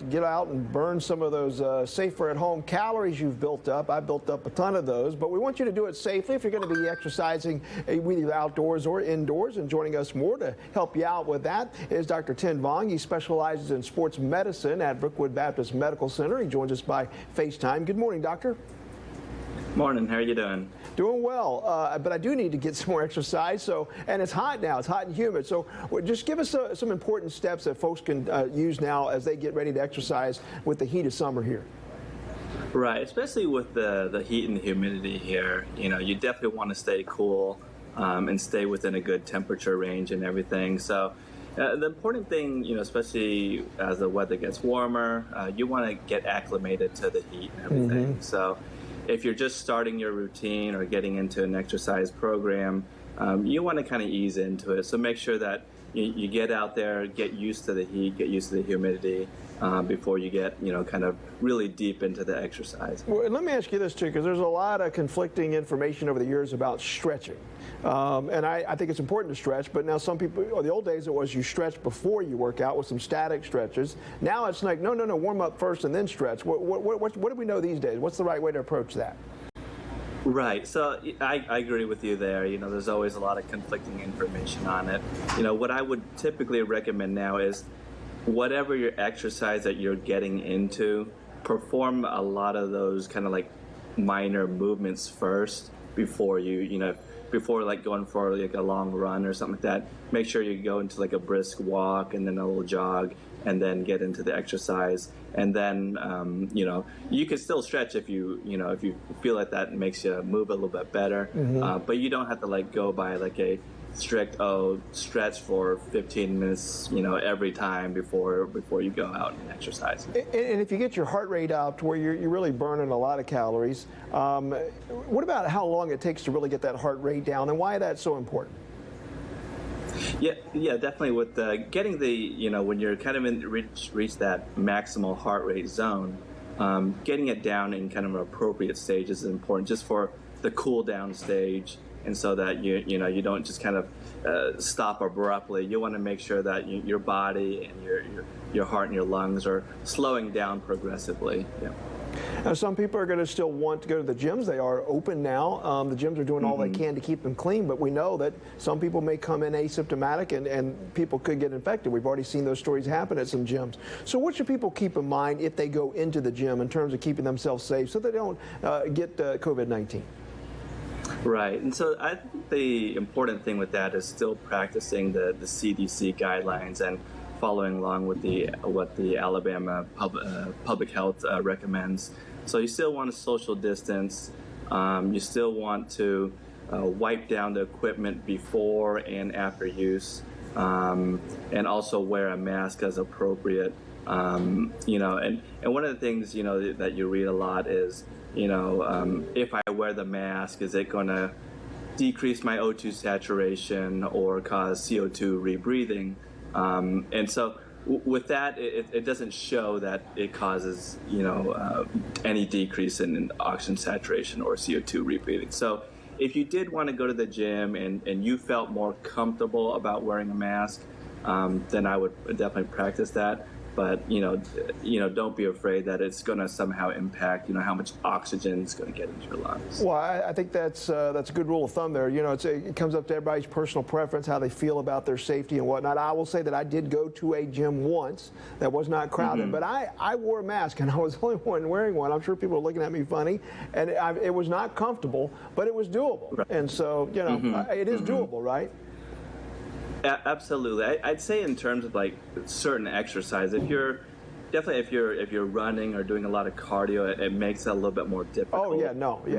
Get out and burn some of those safer at home calories you've built up. I've built up a ton of those, but we want you to do it safely if you're going to be exercising either outdoors or indoors. And joining us more to help you out with that is Dr. Vuong. He specializes in sports medicine at Brookwood Baptist Medical Center. He joins us by FaceTime. Good morning, doctor. Morning. How are you doing? Doing well, but I do need to get some more exercise. And it's hot now. It's hot and humid. So just give us some important steps that folks can use now as they get ready to exercise with the heat of summer here. Right, especially with the heat and the humidity here. You know, you definitely want to stay cool and stay within a good temperature range and everything. So the important thing, you know, especially as the weather gets warmer, you want to get acclimated to the heat and everything. So if you're just starting your routine or getting into an exercise program, you want to kind of ease into it. So make sure that you get out there, get used to the heat, get used to the humidity before you get, you know, kind of really deep into the exercise. Well, and let me ask you this too, because there's a lot of conflicting information over the years about stretching. And I think it's important to stretch, but now some people, or the old days it was you stretch before you work out with some static stretches. Now it's like, no, warm up first and then stretch. What do we know these days? What's the right way to approach that? Right. So I agree with you there. You know, there's always a lot of conflicting information on it. You know, what I would typically recommend now is whatever your exercise that you're getting into, perform a lot of those kind of like minor movements first before before like going for like a long run or something like that. Make sure you go into like a brisk walk and then a little jog and then get into the exercise. And then, you know, you can still stretch if you feel like that makes you move a little bit better. But you don't have to like go by like a strict, stretch for 15 minutes, you know, every time before you go out and exercise. And if you get your heart rate up to where you're really burning a lot of calories, what about how long it takes to really get that heart rate down and why that's so important? Yeah, definitely. With getting the, you know, when you're kind of reach that maximal heart rate zone, getting it down in kind of an appropriate stage is important, just for the cool down stage, and so that you don't just kind of stop abruptly. You want to make sure that your body and your heart and your lungs are slowing down progressively. Yeah. Now, some people are going to still want to go to the gyms. They are open now. The gyms are doing all they can to keep them clean, but we know that some people may come in asymptomatic and people could get infected. We've already seen those stories happen at some gyms. So what should people keep in mind if they go into the gym in terms of keeping themselves safe so they don't get COVID-19? Right, and so I think the important thing with that is still practicing the CDC guidelines and following along with what the Alabama Public Health recommends. So you still want to social distance. You still want to wipe down the equipment before and after use, and also wear a mask as appropriate. You know, and one of the things, you know, that you read a lot is, you know, if I wear the mask, is it going to decrease my O2 saturation or cause CO2 rebreathing? And so with that, it doesn't show that it causes, you know, any decrease in oxygen saturation or CO2 rebreathing. So if you did want to go to the gym and you felt more comfortable about wearing a mask, then I would definitely practice that. But you know, don't be afraid that it's going to somehow impact, you know, how much oxygen is going to get into your lungs. Well, I think that's a good rule of thumb there. You know, it comes up to everybody's personal preference, how they feel about their safety and whatnot. I will say that I did go to a gym once that was not crowded, but I wore a mask and I was the only one wearing one. I'm sure people are looking at me funny, and it was not comfortable, but it was doable. Right. And so, you know, it is doable, right? Absolutely. I'd say in terms of like certain exercise, if you're running or doing a lot of cardio, it makes it a little bit more difficult. Oh yeah, no, yeah.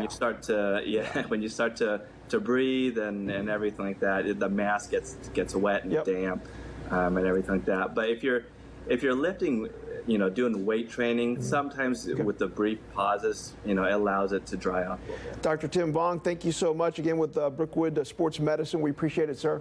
When you start to breathe and everything like that, the mask gets wet and damp and everything like that. But if you're lifting, you know, doing weight training, sometimes with the brief pauses, you know, it allows it to dry up. Dr. Vuong, thank you so much again with Brookwood Sports Medicine. We appreciate it, sir.